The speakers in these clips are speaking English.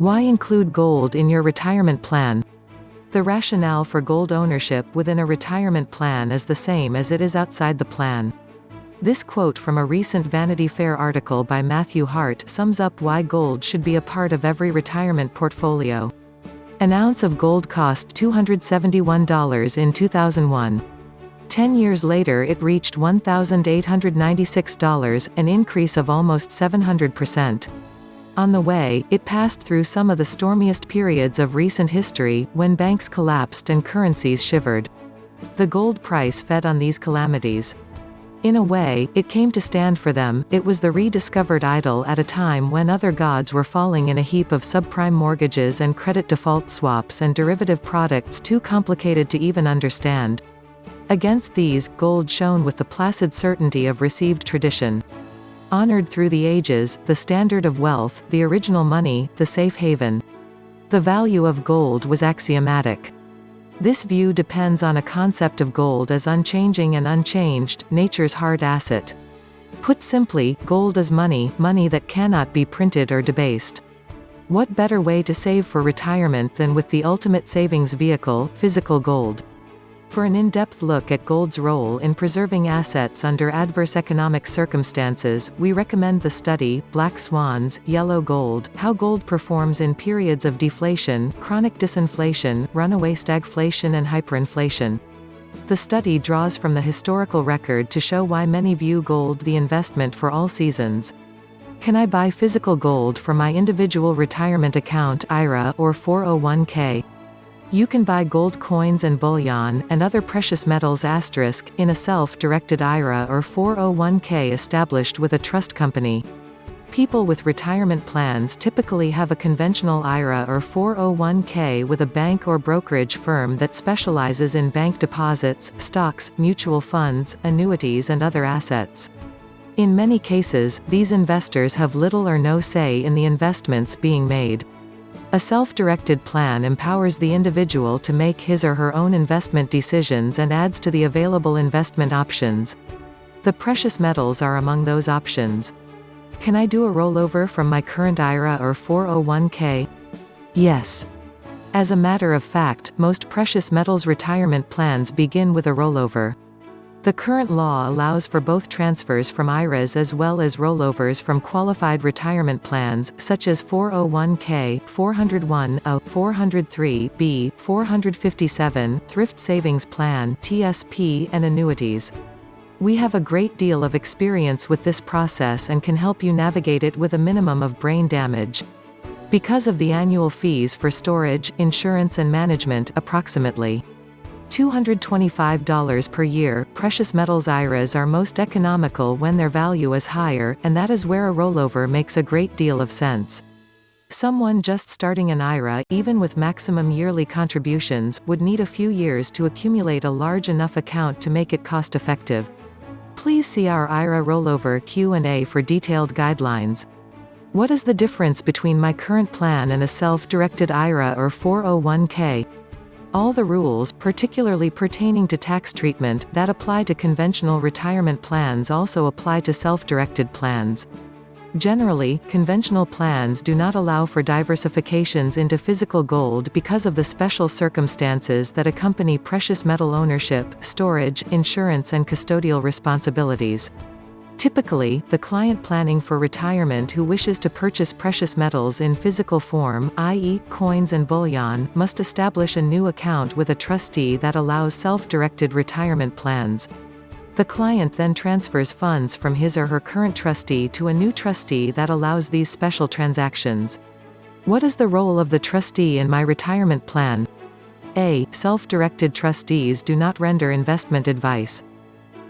Why include gold in your retirement plan? The rationale for gold ownership within a retirement plan is the same as it is outside the plan. This quote from a recent Vanity Fair article by Matthew Hart sums up why gold should be a part of every retirement portfolio. An ounce of gold cost $271 in 2001. 10 years later it reached $1,896, an increase of almost 700%. On the way, it passed through some of the stormiest periods of recent history, when banks collapsed and currencies shivered. The gold price fed on these calamities. In a way, it came to stand for them. It was the rediscovered idol at a time when other gods were falling in a heap of subprime mortgages and credit default swaps and derivative products too complicated to even understand. Against these, gold shone with the placid certainty of received tradition. Honored through the ages, the standard of wealth, the original money, the safe haven. The value of gold was axiomatic. This view depends on a concept of gold as unchanging and unchanged, nature's hard asset. Put simply, gold is money, money that cannot be printed or debased. What better way to save for retirement than with the ultimate savings vehicle, physical gold? For an in-depth look at gold's role in preserving assets under adverse economic circumstances, we recommend the study, Black Swans, Yellow Gold, How Gold Performs in Periods of Deflation, Chronic Disinflation, Runaway Stagflation and Hyperinflation. The study draws from the historical record to show why many view gold the investment for all seasons. Can I buy physical gold for my individual retirement account (IRA) or 401k? You can buy gold coins and bullion, and other precious metals in a self-directed IRA or 401k established with a trust company. People with retirement plans typically have a conventional IRA or 401k with a bank or brokerage firm that specializes in bank deposits, stocks, mutual funds, annuities and other assets. In many cases, these investors have little or no say in the investments being made. A self-directed plan empowers the individual to make his or her own investment decisions and adds to the available investment options. The precious metals are among those options. Can I do a rollover from my current IRA or 401k? Yes. As a matter of fact, most precious metals retirement plans begin with a rollover. The current law allows for both transfers from IRAs as well as rollovers from qualified retirement plans, such as 401k, 401(a), 403(b), 457, Thrift Savings Plan (TSP), and annuities. We have a great deal of experience with this process and can help you navigate it with a minimum of brain damage. Because of the annual fees for storage, insurance and management, approximately $225 per year, precious metals IRAs are most economical when their value is higher, and that is where a rollover makes a great deal of sense. Someone just starting an IRA, even with maximum yearly contributions, would need a few years to accumulate a large enough account to make it cost-effective. Please see our IRA rollover Q&A for detailed guidelines. What is the difference between my current plan and a self-directed IRA or 401k? All the rules, particularly pertaining to tax treatment, that apply to conventional retirement plans also apply to self-directed plans. Generally, conventional plans do not allow for diversifications into physical gold because of the special circumstances that accompany precious metal ownership, storage, insurance and custodial responsibilities. Typically, the client planning for retirement who wishes to purchase precious metals in physical form, i.e., coins and bullion, must establish a new account with a trustee that allows self-directed retirement plans. The client then transfers funds from his or her current trustee to a new trustee that allows these special transactions. What is the role of the trustee in my retirement plan? A. Self-directed trustees do not render investment advice.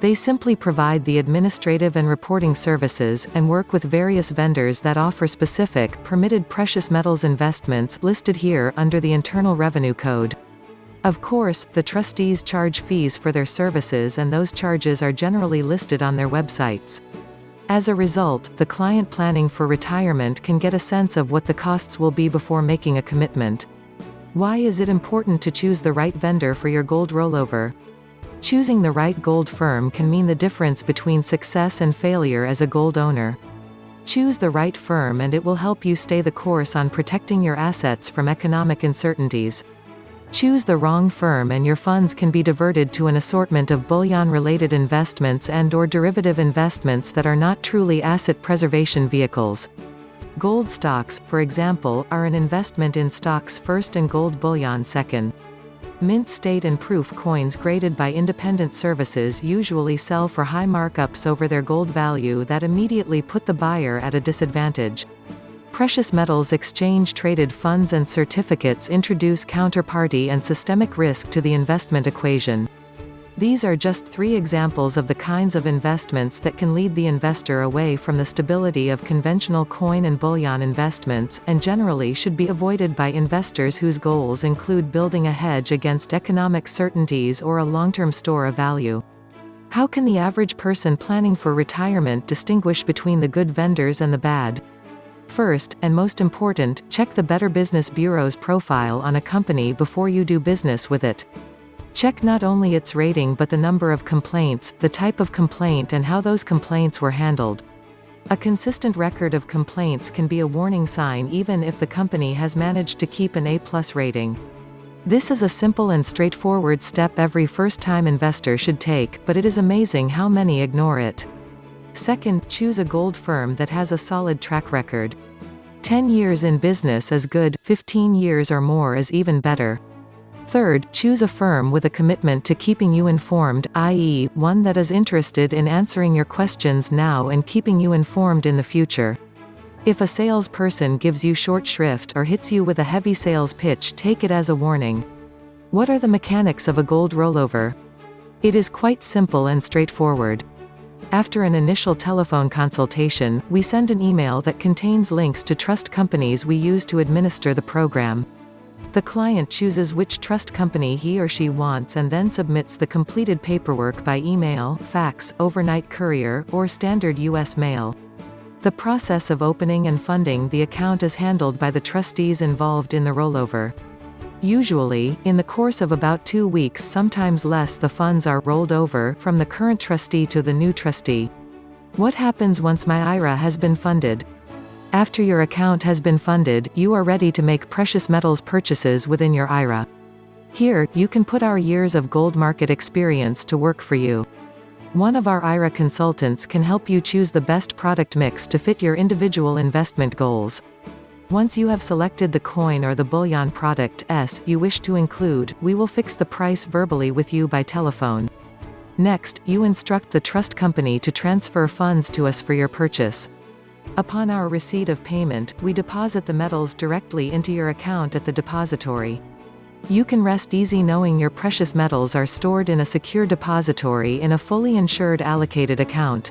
They simply provide the administrative and reporting services, and work with various vendors that offer specific, permitted precious metals investments listed here under the Internal Revenue Code. Of course, the trustees charge fees for their services and those charges are generally listed on their websites. As a result, the client planning for retirement can get a sense of what the costs will be before making a commitment. Why is it important to choose the right vendor for your gold rollover? Choosing the right gold firm can mean the difference between success and failure as a gold owner. Choose the right firm and it will help you stay the course on protecting your assets from economic uncertainties. Choose the wrong firm and your funds can be diverted to an assortment of bullion-related investments and/or derivative investments that are not truly asset preservation vehicles. Gold stocks, for example, are an investment in stocks first and gold bullion second. Mint state and proof coins graded by independent services usually sell for high markups over their gold value that immediately put the buyer at a disadvantage. Precious metals exchange-traded funds and certificates introduce counterparty and systemic risk to the investment equation. These are just 3 examples of the kinds of investments that can lead the investor away from the stability of conventional coin and bullion investments, and generally should be avoided by investors whose goals include building a hedge against economic certainties or a long-term store of value. How can the average person planning for retirement distinguish between the good vendors and the bad? First, and most important, check the Better Business Bureau's profile on a company before you do business with it. Check not only its rating but the number of complaints, the type of complaint and how those complaints were handled. A consistent record of complaints can be a warning sign even if the company has managed to keep an A+ rating. This is a simple and straightforward step every first-time investor should take, but it is amazing how many ignore it. Second, choose a gold firm that has a solid track record. 10 years in business is good, 15 years or more is even better. Third, choose a firm with a commitment to keeping you informed, i.e., one that is interested in answering your questions now and keeping you informed in the future. If a salesperson gives you short shrift or hits you with a heavy sales pitch, take it as a warning. What are the mechanics of a gold rollover? It is quite simple and straightforward. After an initial telephone consultation, we send an email that contains links to trust companies we use to administer the program. The client chooses which trust company he or she wants and then submits the completed paperwork by email, fax, overnight courier, or standard U.S. mail. The process of opening and funding the account is handled by the trustees involved in the rollover. Usually, in the course of about 2 weeks, sometimes less, the funds are rolled over from the current trustee to the new trustee. What happens once my IRA has been funded? After your account has been funded, you are ready to make precious metals purchases within your IRA. Here, you can put our years of gold market experience to work for you. One of our IRA consultants can help you choose the best product mix to fit your individual investment goals. Once you have selected the coin or the bullion product you wish to include, we will fix the price verbally with you by telephone. Next, you instruct the trust company to transfer funds to us for your purchase. Upon our receipt of payment, we deposit the metals directly into your account at the depository. You can rest easy knowing your precious metals are stored in a secure depository in a fully insured allocated account.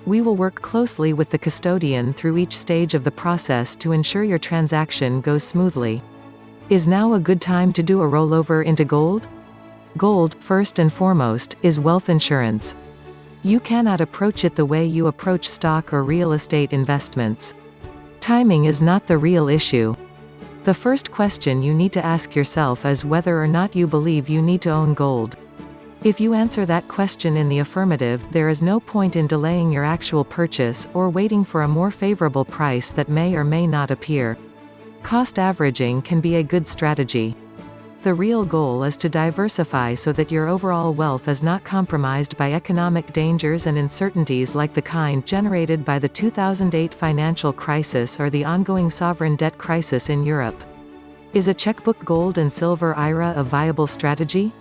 We will work closely with the custodian through each stage of the process to ensure your transaction goes smoothly. Is now a good time to do a rollover into gold? Gold, first and foremost, is wealth insurance. You cannot approach it the way you approach stock or real estate investments. Timing is not the real issue. The first question you need to ask yourself is whether or not you believe you need to own gold. If you answer that question in the affirmative, there is no point in delaying your actual purchase, or waiting for a more favorable price that may or may not appear. Cost averaging can be a good strategy. The real goal is to diversify so that your overall wealth is not compromised by economic dangers and uncertainties like the kind generated by the 2008 financial crisis or the ongoing sovereign debt crisis in Europe. Is a checkbook gold and silver IRA a viable strategy?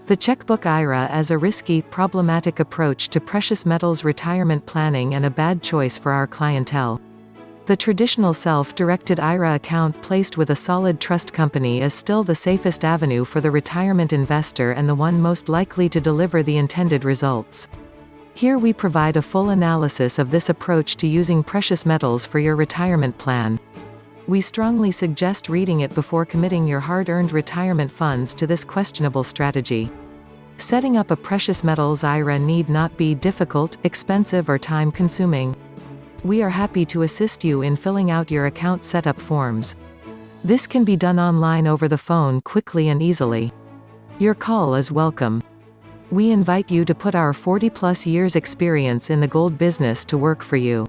The checkbook IRA is a risky, problematic approach to precious metals retirement planning and a bad choice for our clientele. The traditional self-directed IRA account placed with a solid trust company is still the safest avenue for the retirement investor and the one most likely to deliver the intended results. Here we provide a full analysis of this approach to using precious metals for your retirement plan. We strongly suggest reading it before committing your hard-earned retirement funds to this questionable strategy. Setting up a precious metals IRA need not be difficult, expensive or time-consuming. We are happy to assist you in filling out your account setup forms. This can be done online over the phone quickly and easily. Your call is welcome. We invite you to put our 40+ years experience in the gold business to work for you.